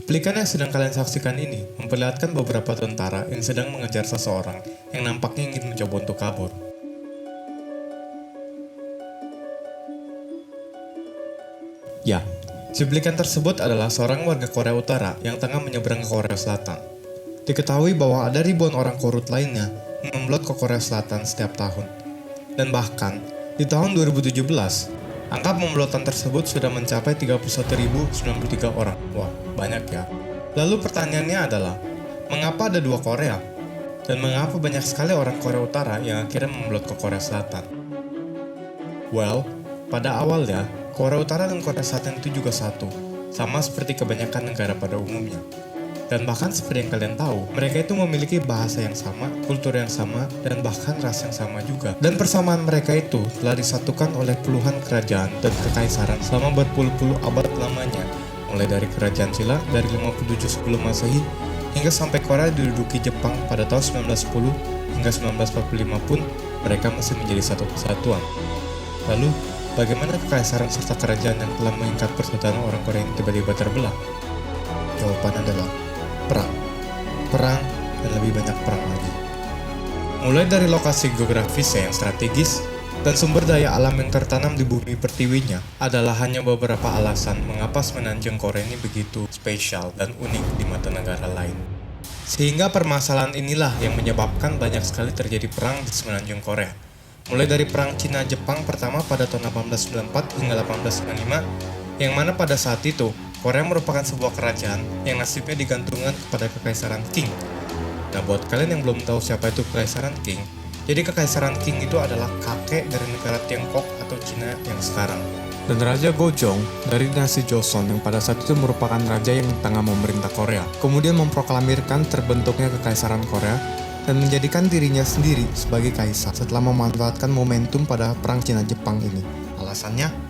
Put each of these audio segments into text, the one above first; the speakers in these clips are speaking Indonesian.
Cuplikan yang sedang kalian saksikan ini memperlihatkan beberapa tentara yang sedang mengejar seseorang yang nampaknya ingin mencoba untuk kabur. Ya, cuplikan tersebut adalah seorang warga Korea Utara yang tengah menyeberang ke Korea Selatan. Diketahui bahwa ada ribuan orang korut lainnya yang memblot ke Korea Selatan setiap tahun. Dan bahkan, di tahun 2017, angka pemblotan tersebut sudah mencapai 31.093 orang. Wah, banyak ya. Lalu pertanyaannya adalah, mengapa ada dua Korea? Dan mengapa banyak sekali orang Korea Utara yang akhirnya memblot ke Korea Selatan? Well, pada awalnya, Korea Utara dan Korea Selatan itu juga satu, sama seperti kebanyakan negara pada umumnya. Dan bahkan seperti yang kalian tahu, mereka itu memiliki bahasa yang sama, kultur yang sama, dan bahkan ras yang sama juga. Dan persamaan mereka itu telah disatukan oleh puluhan kerajaan dan kekaisaran selama berpuluh-puluh abad lamanya, mulai dari kerajaan Silla dari 57 sebelum Masehi, hingga sampai Korea diduduki Jepang pada tahun 1910 hingga 1945 pun mereka masih menjadi satu kesatuan. Lalu, bagaimana kekaisaran serta kerajaan yang telah mengikat persatuan orang Korea ini tiba-tiba terbelah? Jawaban adalah perang, dan lebih banyak perang lagi. Mulai dari lokasi geografisnya yang strategis dan sumber daya alam yang tertanam di bumi pertiwinya adalah hanya beberapa alasan mengapa semenanjung Korea ini begitu spesial dan unik di mata negara lain. Sehingga permasalahan inilah yang menyebabkan banyak sekali terjadi perang di semenanjung Korea. Mulai dari perang Cina-Jepang pertama pada tahun 1894 hingga 1895, yang mana pada saat itu Korea merupakan sebuah kerajaan yang nasibnya digantungkan kepada Kekaisaran Qing. Nah, buat kalian yang belum tahu siapa itu Kekaisaran Qing, jadi Kekaisaran Qing itu adalah kakek dari negara Tiongkok atau Cina yang sekarang. Dan Raja Gojong dari dinasti Joseon yang pada saat itu merupakan raja yang tengah memerintah Korea, kemudian memproklamirkan terbentuknya Kekaisaran Korea dan menjadikan dirinya sendiri sebagai kaisar setelah memanfaatkan momentum pada perang Cina-Jepang ini. Alasannya,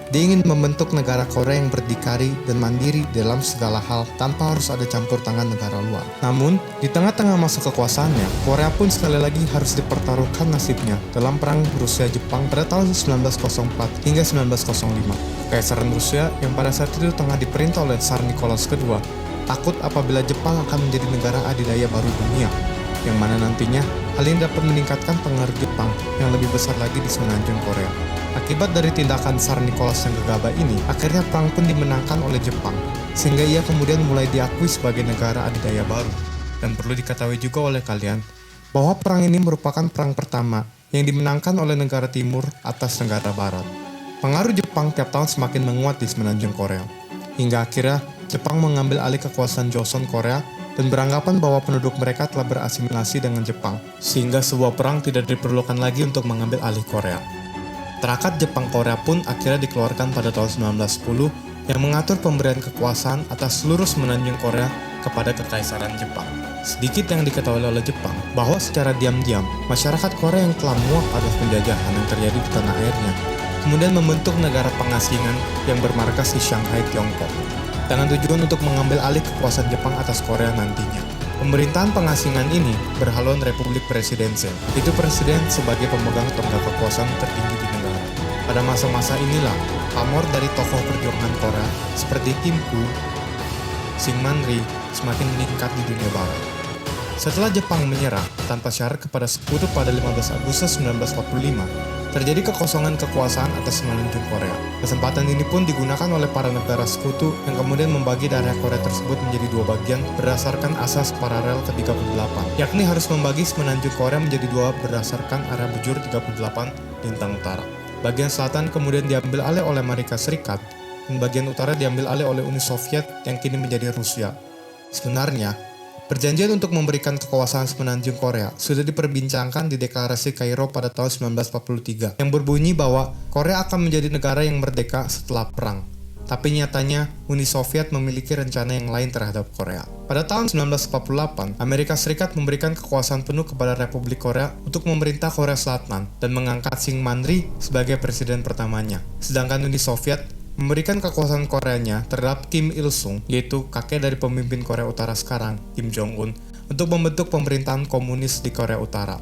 dia ingin membentuk negara Korea yang berdikari dan mandiri dalam segala hal tanpa harus ada campur tangan negara luar. Namun, di tengah-tengah masa kekuasaannya, Korea pun sekali lagi harus dipertaruhkan nasibnya dalam perang Rusia-Jepang pada tahun 1904 hingga 1905. Kekaisaran Rusia yang pada saat itu tengah diperintah oleh Tsar Nicholas II takut apabila Jepang akan menjadi negara adidaya baru dunia, yang mana nantinya hal ini dapat meningkatkan pengaruh Jepang yang lebih besar lagi di semenanjung Korea. Akibat dari tindakan Tsar Nicholas yang gegabah ini, akhirnya perang pun dimenangkan oleh Jepang, sehingga ia kemudian mulai diakui sebagai negara adidaya baru. Dan perlu diketahui juga oleh kalian, bahwa perang ini merupakan perang pertama yang dimenangkan oleh negara timur atas negara barat. Pengaruh Jepang tiap tahun semakin menguat di semenanjung Korea, hingga akhirnya Jepang mengambil alih kekuasaan Joseon Korea dan beranggapan bahwa penduduk mereka telah berasimilasi dengan Jepang, sehingga sebuah perang tidak diperlukan lagi untuk mengambil alih Korea. Traktat Jepang-Korea pun akhirnya dikeluarkan pada tahun 1910 yang mengatur pemberian kekuasaan atas seluruh semenanjung Korea kepada Kekaisaran Jepang. Sedikit yang diketahui oleh Jepang bahwa secara diam-diam, masyarakat Korea yang telah muak atas penjajahan yang terjadi di tanah airnya, kemudian membentuk negara pengasingan yang bermarkas di Shanghai, Tiongkok, dengan tujuan untuk mengambil alih kekuasaan Jepang atas Korea nantinya. Pemerintahan pengasingan ini berhaluan Republik Presidensial, itu presiden sebagai pemegang tonggak kekuasaan tertinggi di negara. Pada masa-masa inilah, pamor dari tokoh perjuangan Korea seperti Kim Koo, Syngman Rhee semakin meningkat di dunia barat. Setelah Jepang menyerah tanpa syarat kepada sekutu pada 15 Agustus 1945, terjadi kekosongan kekuasaan atas semenanjung Korea. Kesempatan ini pun digunakan oleh para negara sekutu yang kemudian membagi daerah Korea tersebut menjadi dua bagian berdasarkan asas paralel ke-38, yakni harus membagi semenanjung Korea menjadi dua berdasarkan arah bujur 38 lintang utara. Bagian selatan kemudian diambil alih oleh Amerika Serikat, dan bagian utara diambil alih oleh Uni Soviet yang kini menjadi Rusia. Sebenarnya, perjanjian untuk memberikan kekuasaan semenanjung Korea sudah diperbincangkan di Deklarasi Kairo pada tahun 1943 yang berbunyi bahwa Korea akan menjadi negara yang merdeka setelah perang. Tapi nyatanya Uni Soviet memiliki rencana yang lain terhadap Korea. Pada tahun 1948, Amerika Serikat memberikan kekuasaan penuh kepada Republik Korea untuk memerintah Korea Selatan dan mengangkat Syngman Rhee sebagai presiden pertamanya. Sedangkan Uni Soviet memberikan kekuasaan Koreanya terhadap Kim Il-sung, yaitu kakek dari pemimpin Korea Utara sekarang, Kim Jong-un, untuk membentuk pemerintahan komunis di Korea Utara.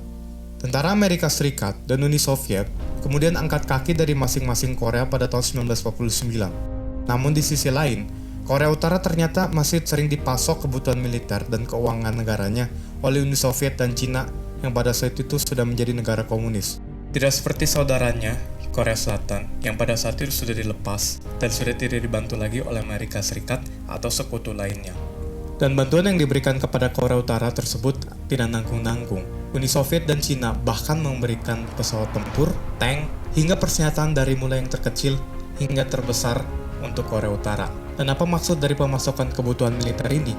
Tentara Amerika Serikat dan Uni Soviet kemudian angkat kaki dari masing-masing Korea pada tahun 1949. Namun di sisi lain, Korea Utara ternyata masih sering dipasok kebutuhan militer dan keuangan negaranya oleh Uni Soviet dan Cina yang pada saat itu sudah menjadi negara komunis. Tidak seperti saudaranya, Korea Selatan, yang pada saat itu sudah dilepas dan sudah tidak dibantu lagi oleh Amerika Serikat atau sekutu lainnya. Dan bantuan yang diberikan kepada Korea Utara tersebut tidak nanggung-nanggung. Uni Soviet dan Cina bahkan memberikan pesawat tempur, tank, hingga persenjataan dari mulai yang terkecil hingga terbesar untuk Korea Utara. Dan apa maksud dari pemasokan kebutuhan militer ini?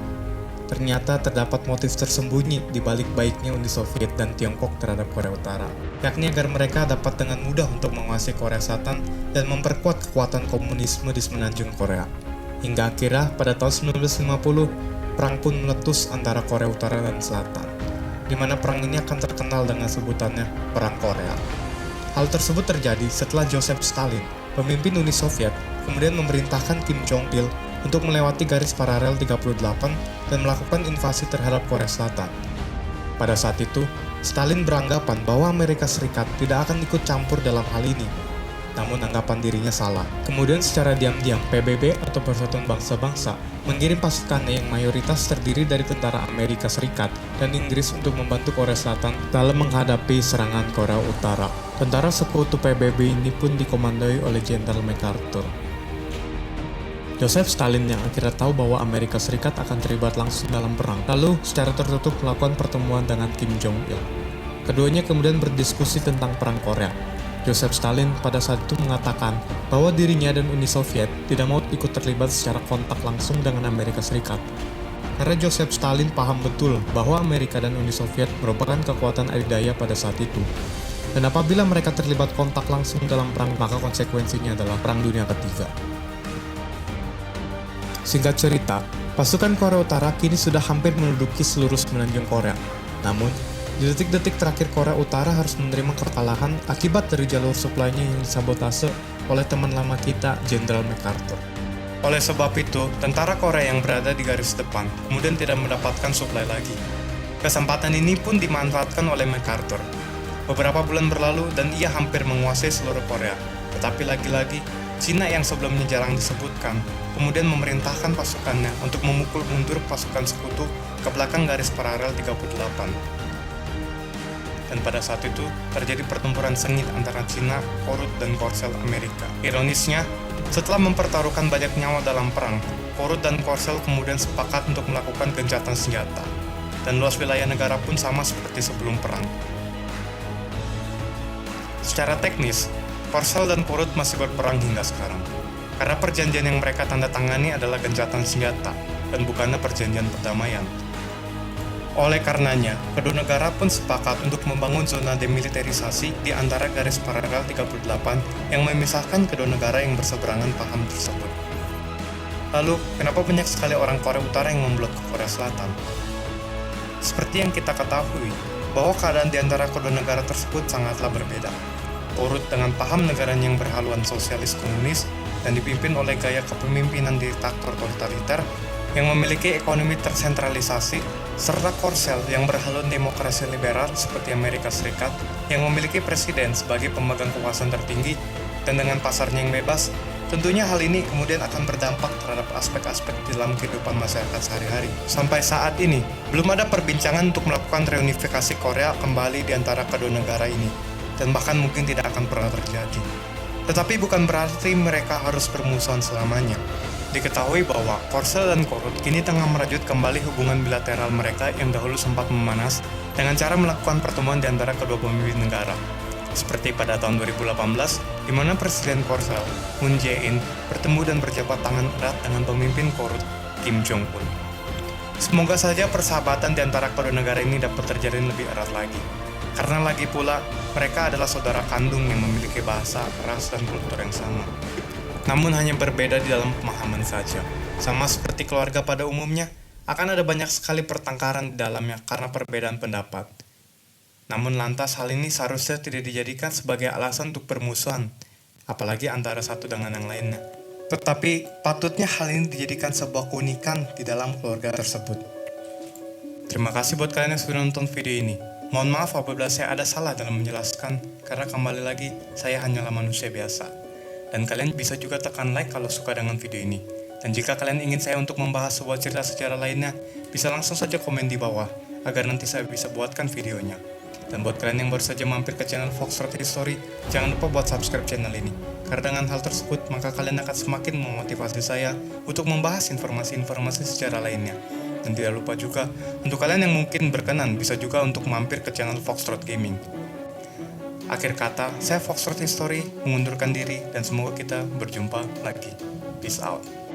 Ternyata terdapat motif tersembunyi di balik baiknya Uni Soviet dan Tiongkok terhadap Korea Utara, yakni agar mereka dapat dengan mudah untuk menguasai Korea Selatan dan memperkuat kekuatan komunisme di semenanjung Korea. Hingga akhirnya pada tahun 1950, perang pun meletus antara Korea Utara dan Selatan, di mana perang ini akan terkenal dengan sebutannya Perang Korea. Hal tersebut terjadi setelah Joseph Stalin, pemimpin Uni Soviet, kemudian memerintahkan Kim Jong-il untuk melewati garis paralel 38 dan melakukan invasi terhadap Korea Selatan. Pada saat itu, Stalin beranggapan bahwa Amerika Serikat tidak akan ikut campur dalam hal ini. Namun anggapan dirinya salah. Kemudian secara diam-diam PBB atau Persatuan Bangsa-Bangsa mengirim pasukannya yang mayoritas terdiri dari tentara Amerika Serikat dan Inggris untuk membantu Korea Selatan dalam menghadapi serangan Korea Utara. Tentara sekutu PBB ini pun dikomandoi oleh Jenderal MacArthur. Joseph Stalin yang akhirnya tahu bahwa Amerika Serikat akan terlibat langsung dalam perang, lalu secara tertutup melakukan pertemuan dengan Kim Jong-il. Keduanya kemudian berdiskusi tentang Perang Korea. Joseph Stalin pada saat itu mengatakan bahwa dirinya dan Uni Soviet tidak mau ikut terlibat secara kontak langsung dengan Amerika Serikat. Karena Joseph Stalin paham betul bahwa Amerika dan Uni Soviet merupakan kekuatan adidaya pada saat itu. Dan apabila mereka terlibat kontak langsung dalam perang, maka konsekuensinya adalah Perang Dunia Ketiga. Singkat cerita, pasukan Korea Utara kini sudah hampir menduduki seluruh semenanjung Korea. Namun, di detik-detik terakhir Korea Utara harus menerima kekalahan akibat dari jalur supply-nya yang disabotase oleh teman lama kita, Jenderal MacArthur. Oleh sebab itu, tentara Korea yang berada di garis depan kemudian tidak mendapatkan supply lagi. Kesempatan ini pun dimanfaatkan oleh MacArthur. Beberapa bulan berlalu dan ia hampir menguasai seluruh Korea. Tetapi lagi-lagi, Cina yang sebelumnya jarang disebutkan, kemudian memerintahkan pasukannya untuk memukul mundur pasukan sekutu ke belakang garis paralel 38. Dan pada saat itu, terjadi pertempuran sengit antara Cina, Korut, dan Korsel Amerika. Ironisnya, setelah mempertaruhkan banyak nyawa dalam perang, Korut dan Korsel kemudian sepakat untuk melakukan gencatan senjata. Dan luas wilayah negara pun sama seperti sebelum perang. Secara teknis, Korsel dan Korut masih berperang hingga sekarang, karena perjanjian yang mereka tanda tangani adalah gencatan senjata, dan bukannya perjanjian perdamaian. Oleh karenanya, kedua negara pun sepakat untuk membangun zona demilitarisasi di antara garis paralel 38 yang memisahkan kedua negara yang berseberangan paham tersebut. Lalu, kenapa banyak sekali orang Korea Utara yang memblok ke Korea Selatan? Seperti yang kita ketahui, bahwa keadaan di antara kedua negara tersebut sangatlah berbeda. Korut dengan paham negaranya yang berhaluan sosialis komunis dan dipimpin oleh gaya kepemimpinan diktator totaliter yang memiliki ekonomi tersentralisasi, serta Korsel yang berhaluan demokrasi liberal seperti Amerika Serikat yang memiliki presiden sebagai pemegang kekuasaan tertinggi dan dengan pasarnya yang bebas. Tentunya hal ini kemudian akan berdampak terhadap aspek-aspek dalam kehidupan masyarakat sehari-hari. Sampai saat ini, belum ada perbincangan untuk melakukan reunifikasi Korea kembali di antara kedua negara ini. Dan bahkan mungkin tidak akan pernah terjadi. Tetapi bukan berarti mereka harus bermusuhan selamanya. Diketahui bahwa Korsel dan Korut kini tengah merajut kembali hubungan bilateral mereka yang dahulu sempat memanas dengan cara melakukan pertemuan di antara kedua pemimpin negara. Seperti pada tahun 2018, di mana Presiden Korsel, Moon Jae-in, bertemu dan berjabat tangan erat dengan pemimpin Korut, Kim Jong-un. Semoga saja persahabatan di antara kedua negara ini dapat terjalin lebih erat lagi. Karena lagi pula, mereka adalah saudara kandung yang memiliki bahasa, ras, dan kultur yang sama. Namun hanya berbeda di dalam pemahaman saja. Sama seperti keluarga pada umumnya, akan ada banyak sekali pertengkaran di dalamnya karena perbedaan pendapat. Namun lantas hal ini seharusnya tidak dijadikan sebagai alasan untuk bermusuhan, apalagi antara satu dengan yang lainnya. Tetapi patutnya hal ini dijadikan sebuah keunikan di dalam keluarga tersebut. Terima kasih buat kalian yang sudah nonton video ini. Mohon maaf apabila saya ada salah dalam menjelaskan, karena kembali lagi, saya hanyalah manusia biasa. Dan kalian bisa juga tekan like kalau suka dengan video ini. Dan jika kalian ingin saya untuk membahas sebuah cerita sejarah lainnya, bisa langsung saja komen di bawah, agar nanti saya bisa buatkan videonya. Dan buat kalian yang baru saja mampir ke channel Foxtrot History, jangan lupa buat subscribe channel ini. Karena dengan hal tersebut, maka kalian akan semakin memotivasi saya untuk membahas informasi-informasi sejarah lainnya. Dan tidak lupa juga, untuk kalian yang mungkin berkenan, bisa juga untuk mampir ke channel Foxtrot Gaming. Akhir kata, saya Foxtrot History mengundurkan diri dan semoga kita berjumpa lagi. Peace out.